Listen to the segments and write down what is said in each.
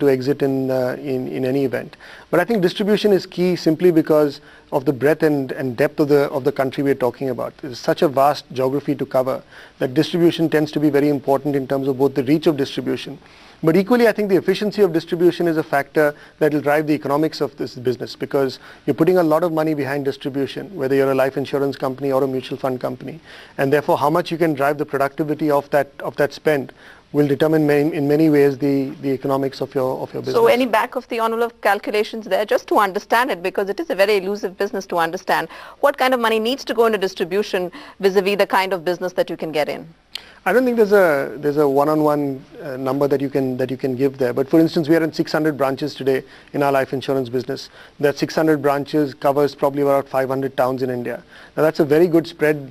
to exit in any event. But I think distribution is key simply because of the breadth and depth of the country we're talking about. There's such a vast geography to cover that distribution tends to be very important in terms of both the reach of distribution. But equally, I think the efficiency of distribution is a factor that will drive the economics of this business, because you're putting a lot of money behind distribution, whether you're a life insurance company or a mutual fund company, and therefore how much you can drive the productivity of that spend will determine in many ways the economics of your business. So any back of the envelope calculations there, just to understand it, because it is a very elusive business to understand, what kind of money needs to go into distribution vis-a-vis the kind of business that you can get in? I don't think there's a one-on-one number that you can give there. But for instance, we are in 600 branches today in our life insurance business. That 600 branches covers probably about 500 towns in India. Now that's a very good spread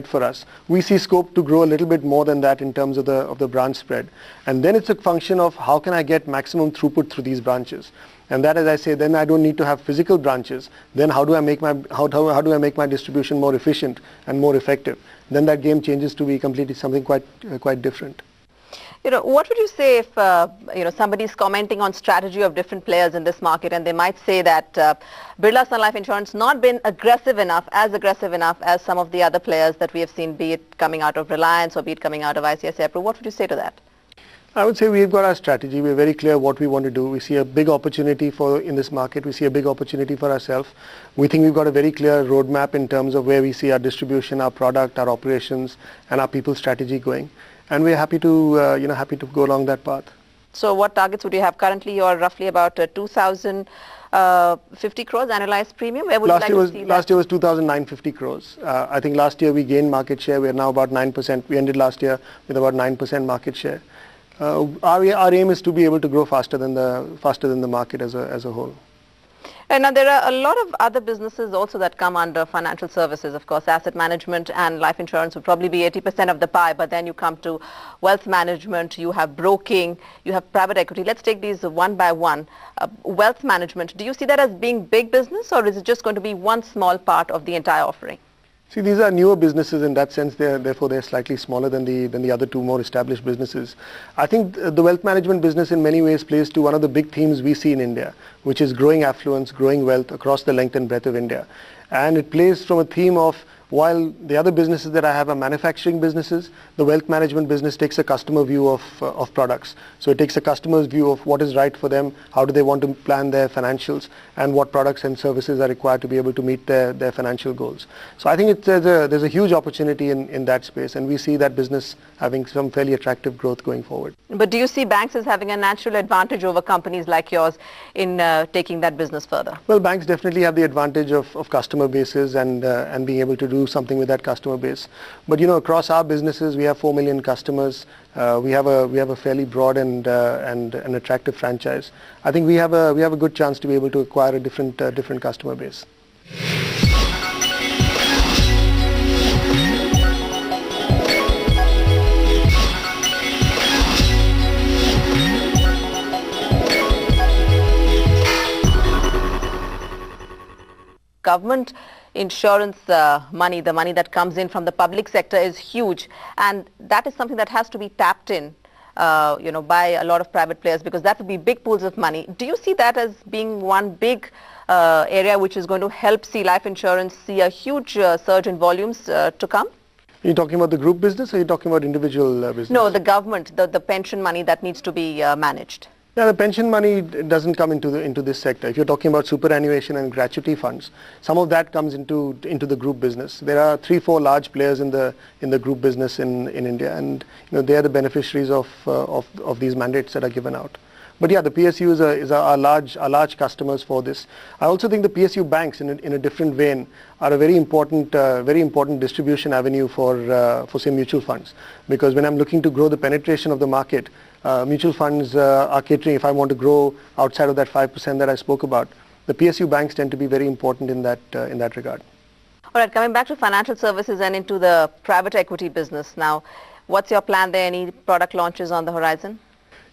for us. We see scope to grow a little bit more than that in terms of the branch spread. And then it's a function of how can I get maximum throughput through these branches. And that, as I say, then I don't need to have physical branches. Then how do I make my distribution more efficient and more effective? Then that game changes to be completely something quite different. What would you say if somebody is commenting on strategy of different players in this market, and they might say that Birla Sun Life Insurance not been as aggressive enough as some of the other players that we have seen, be it coming out of Reliance or be it coming out of ICICI Pru? What would you say to that? I would say we've got our strategy. We're very clear what we want to do. We see a big opportunity in this market. We see a big opportunity for ourselves. We think we've got a very clear roadmap in terms of where we see our distribution, our product, our operations, and our people strategy going. And we're happy to go along that path. So what targets would you have? Currently you're roughly about 2,050 crores annualized premium. Where would you like to see that? Last year was 2,950 crores. I think last year we gained market share. We're now about 9%. We ended last year with about 9% market share. Our aim is to be able to grow faster than the market as a whole. And now there are a lot of other businesses also that come under financial services. Of course, asset management and life insurance would probably be 80% of the pie, but then you come to wealth management, you have broking, you have private equity. Let's take these one by one. Wealth management, do you see that as being big business, or is it just going to be one small part of the entire offering? See, these are newer businesses in that sense. Therefore, they're slightly smaller than the other two more established businesses. I think the wealth management business in many ways plays to one of the big themes we see in India, which is growing affluence, growing wealth across the length and breadth of India. And it plays from a theme of, while the other businesses that I have are manufacturing businesses, the wealth management business takes a customer view of products. So it takes a customer's view of what is right for them, how do they want to plan their financials, and what products and services are required to be able to meet their financial goals. So I think there's a huge opportunity in that space, and we see that business having some fairly attractive growth going forward. But do you see banks as having a natural advantage over companies like yours in taking that business further? Well, banks definitely have the advantage of customer bases and being able to do something with that customer base. But across our businesses, we have 4 million customers. We have a fairly broad and an attractive franchise. I think we have a good chance to be able to acquire a different customer base. Government insurance money, the money that comes in from the public sector, is huge, and that is something that has to be tapped in by a lot of private players, because that would be big pools of money. Do you see that as being one big area which is going to help see life insurance see a huge surge in volumes to come? Are you talking about the group business, or are you talking about individual business? No, the government, the pension money that needs to be managed. Yeah, the pension money doesn't come into this sector. If you're talking about superannuation and gratuity funds, some of that comes into the group business. There are 3-4 large players in the group business in India, and they are the beneficiaries of these mandates that are given out. But yeah, the PSUs are large customers for this. I also think the PSU banks, in a different vein, are a very important distribution avenue for say mutual funds. Because when I'm looking to grow the penetration of the market, mutual funds are catering. If I want to grow outside of that 5% that I spoke about, the PSU banks tend to be very important in that regard. All right, coming back to financial services and into the private equity business now, what's your plan there? Any product launches on the horizon?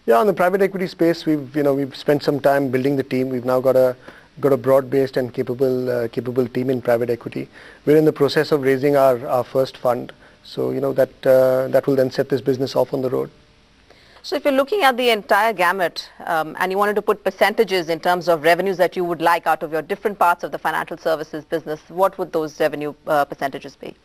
Yeah, on the private equity space, we've spent some time building the team. We've now got a broad-based and capable team in private equity. We're in the process of raising our first fund, so that will then set this business off on the road. So if you're looking at the entire gamut and you wanted to put percentages in terms of revenues that you would like out of your different parts of the financial services business, what would those revenue percentages be?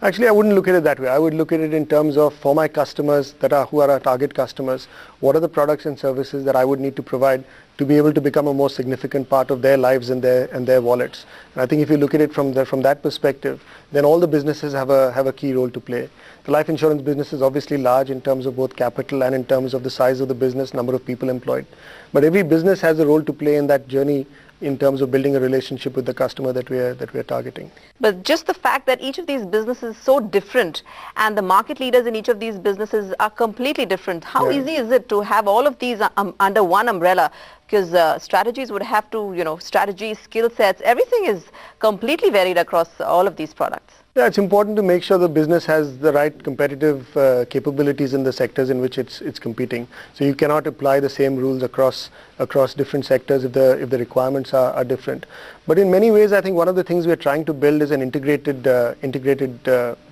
Actually, I wouldn't look at it that way. I would look at it in terms of, for my customers who are our target customers, what are the products and services that I would need to provide to be able to become a more significant part of their lives and their wallets. And I think if you look at it from that perspective, then all the businesses have a key role to play. The life insurance business is obviously large in terms of both capital and in terms of the size of the business, number of people employed. But every business has a role to play in that journey in terms of building a relationship with the customer that we are targeting. But just the fact that each of these businesses is so different and the market leaders in each of these businesses are completely different, how easy is it to have all of these under one umbrella? Because strategies would have to, strategies, skill sets, everything is completely varied across all of these products. Yeah, it's important to make sure the business has the right competitive capabilities in the sectors in which it's competing. So you cannot apply the same rules across different sectors if the requirements are different. But in many ways, I think one of the things we're trying to build is an integrated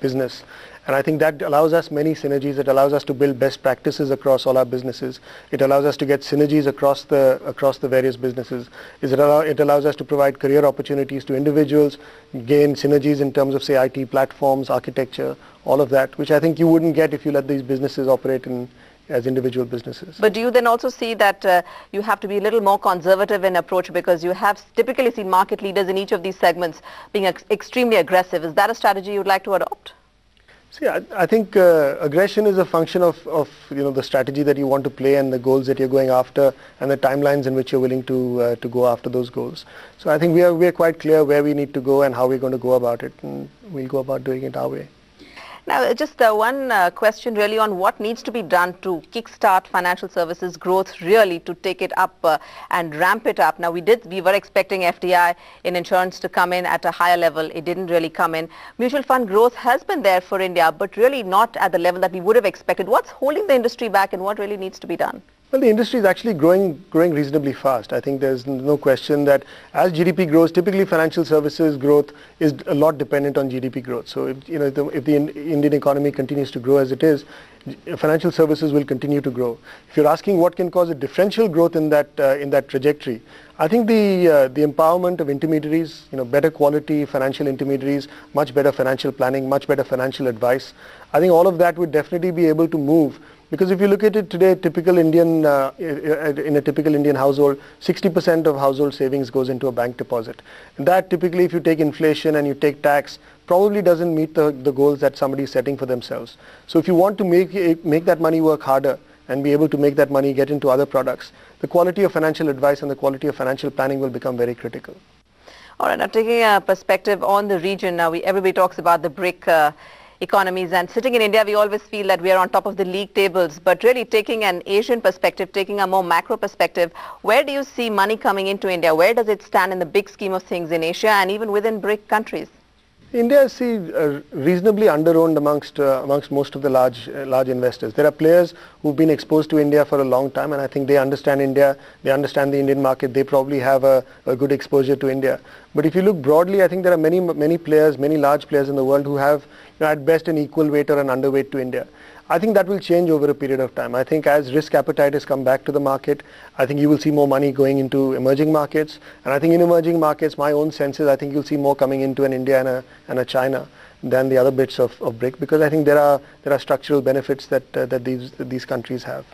business. And I think that allows us many synergies. It allows us to build best practices across all our businesses. It allows us to get synergies across the various businesses. It allows us to provide career opportunities to individuals, gain synergies in terms of, say, IT platforms, architecture, all of that, which I think you wouldn't get if you let these businesses operate as individual businesses. But do you then also see that you have to be a little more conservative in approach because you have typically seen market leaders in each of these segments being extremely aggressive? Is that a strategy you would like to adopt? See, I think aggression is a function of the strategy that you want to play and the goals that you're going after and the timelines in which you're willing to go after those goals. So I think we are quite clear where we need to go and how we're going to go about it, and we'll go about doing it our way. Now, just one question really on what needs to be done to kickstart financial services growth, really to take it up and ramp it up. Now, we were expecting FDI in insurance to come in at a higher level. It didn't really come in. Mutual fund growth has been there for India, but really not at the level that we would have expected. What's holding the industry back and what really needs to be done? Well, the industry is actually growing reasonably fast. I think there's no question that as GDP grows, typically financial services growth is a lot dependent on GDP growth. So if the Indian economy continues to grow as it is, financial services will continue to grow. If you're asking what can cause a differential growth in that trajectory, I think the empowerment of intermediaries, better quality financial intermediaries, much better financial planning, much better financial advice, I think all of that would definitely be able to move. Because if you look at it today, in a typical Indian household, 60% of household savings goes into a bank deposit. And that typically, if you take inflation and you take tax, probably doesn't meet the goals that somebody is setting for themselves. So if you want to make that money work harder and be able to make that money get into other products, the quality of financial advice and the quality of financial planning will become very critical. All right, now taking a perspective on the region, now everybody talks about the BRIC economies, and sitting in India we always feel that we are on top of the league tables, but really taking an Asian perspective, taking a more macro perspective, where do you see money coming into India? Where does it stand in the big scheme of things in Asia and even within BRIC countries? India is reasonably under-owned amongst most of the large investors. There are players who've been exposed to India for a long time, and I think they understand India, they understand the Indian market, they probably have a good exposure to India. But if you look broadly, I think there are many large players in the world who have at best an equal weight or an underweight to India. I think that will change over a period of time. I think as risk appetite has come back to the market, I think you will see more money going into emerging markets. And I think in emerging markets, my own sense is I think you'll see more coming into an India and a China than the other bits of BRIC, because I think there are structural benefits that these countries have.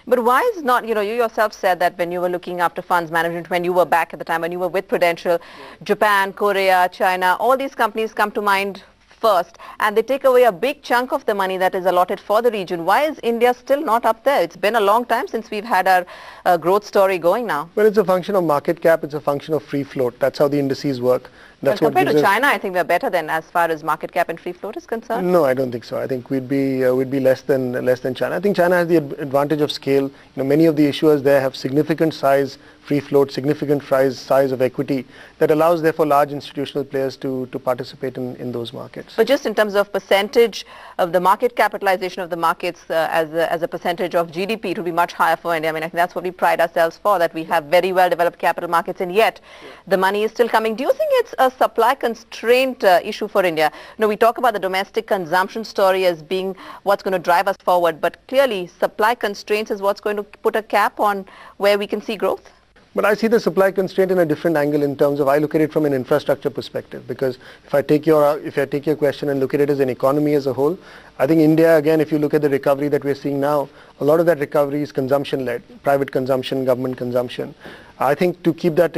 But why is not, you yourself said that when you were looking after funds management, when you were back at the time, when you were with Prudential, Japan, Korea, China, all these companies come to mind first, and they take away a big chunk of the money that is allotted for the region. Why is India still not up there? It's been a long time since we've had our growth story going now. Well, it's a function of market cap, it's a function of free float. That's how the indices work. That's what compared to China, I think we're better than as far as market cap and free float is concerned. No, I don't think so. I think we'd be less than China. I think China has the advantage of scale. Many of the issuers there have significant size, free float, significant size of equity that allows therefore large institutional players to participate in those markets. But just in terms of percentage of the market capitalization of the markets as a percentage of GDP, it will be much higher for India. I mean, I think that's what we pride ourselves for, that we have very well developed capital markets, and yet the money is still coming. Do you think it's a supply constraint issue for India? You know, we talk about the domestic consumption story as being what's going to drive us forward, but clearly supply constraints is what's going to put a cap on where we can see growth. But I see the supply constraint in a different angle in terms of I look at it from an infrastructure perspective, because if I take your question and look at it as an economy as a whole, I think India, again, if you look at the recovery that we're seeing now, a lot of that recovery is consumption-led, private consumption, government consumption. I think to keep that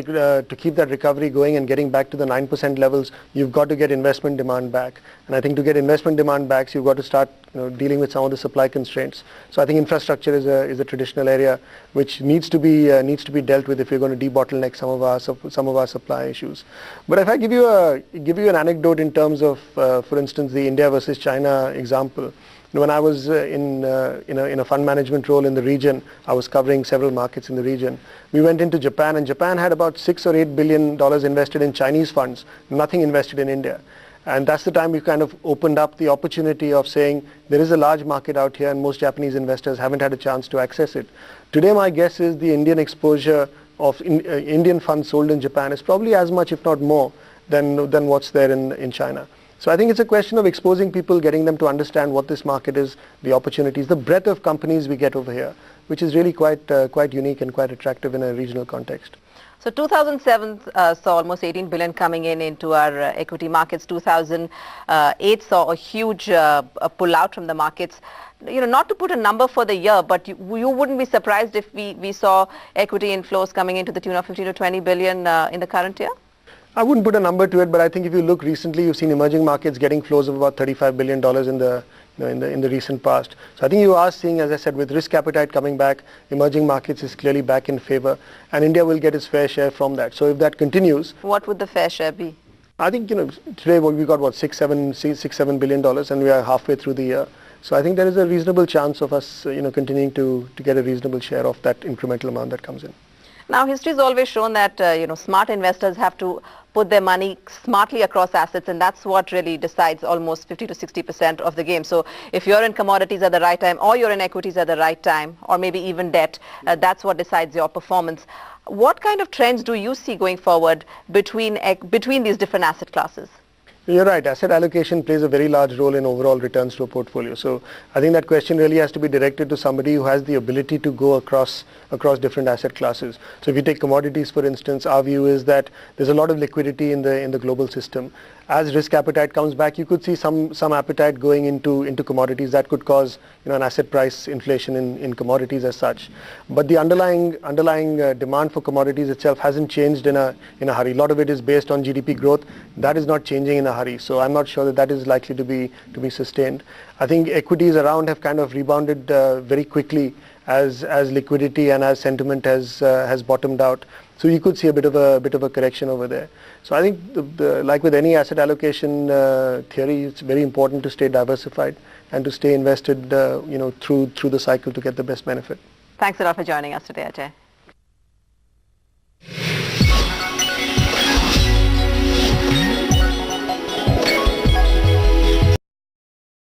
recovery going and getting back to the 9% levels, you've got to get investment demand back. And I think to get investment demand back, you've got to start dealing with some of the supply constraints. So I think infrastructure is a traditional area which needs to be dealt with if we're going to debottleneck some of our supply issues. But if I give you an anecdote in terms of, for instance, the India versus China example. When I was in a fund management role in the region, I was covering several markets in the region. We went into Japan, and Japan had about $6 or $8 billion invested in Chinese funds, nothing invested in India. And that's the time we kind of opened up the opportunity of saying there is a large market out here, and most Japanese investors haven't had a chance to access it. Today, my guess is the Indian exposure of Indian funds sold in Japan is probably as much, if not more, than what's there in China. So I think it's a question of exposing people, getting them to understand what this market is, the opportunities, the breadth of companies we get over here, which is really quite unique and quite attractive in a regional context. So 2007 saw almost 18 billion coming into our equity markets. 2008 saw a huge pull out from the markets. You know, not to put a number for the year, but you wouldn't be surprised if we saw equity inflows coming into the tune of 15 to 20 billion in the current year? I wouldn't put a number to it, but I think if you look recently, you've seen emerging markets getting flows of about $35 billion in the recent past. So I think you are seeing, as I said, with risk appetite coming back, emerging markets is clearly back in favor, and India will get its fair share from that. So if that continues, what would the fair share be? I think today we got $6-7 billion, and we are halfway through the year. So I think there is a reasonable chance of us continuing to get a reasonable share of that incremental amount that comes in. Now, history has always shown that smart investors have to put their money smartly across assets, and that's what really decides almost 50 to 60% of the game. So if you're in commodities at the right time, or you're in equities at the right time, or maybe even debt, that's what decides your performance. What kind of trends do you see going forward between these different asset classes? You're right. Asset allocation plays a very large role in overall returns to a portfolio. So I think that question really has to be directed to somebody who has the ability to go across different asset classes. So if you take commodities, for instance, our view is that there's a lot of liquidity in the global system. As risk appetite comes back, you could see some appetite going into commodities that could cause an asset price inflation in commodities as such. But the underlying demand for commodities itself hasn't changed in a hurry. A lot of it is based on GDP growth. That is not changing in a hurry. So I'm not sure that is likely to be sustained. I think equities around have kind of rebounded very quickly as liquidity and as sentiment has bottomed out. So you could see a bit of a correction over there. So I think like with any asset allocation theory, it's very important to stay diversified and to stay invested through the cycle to get the best benefit. Thanks a lot for joining us today, Ajay.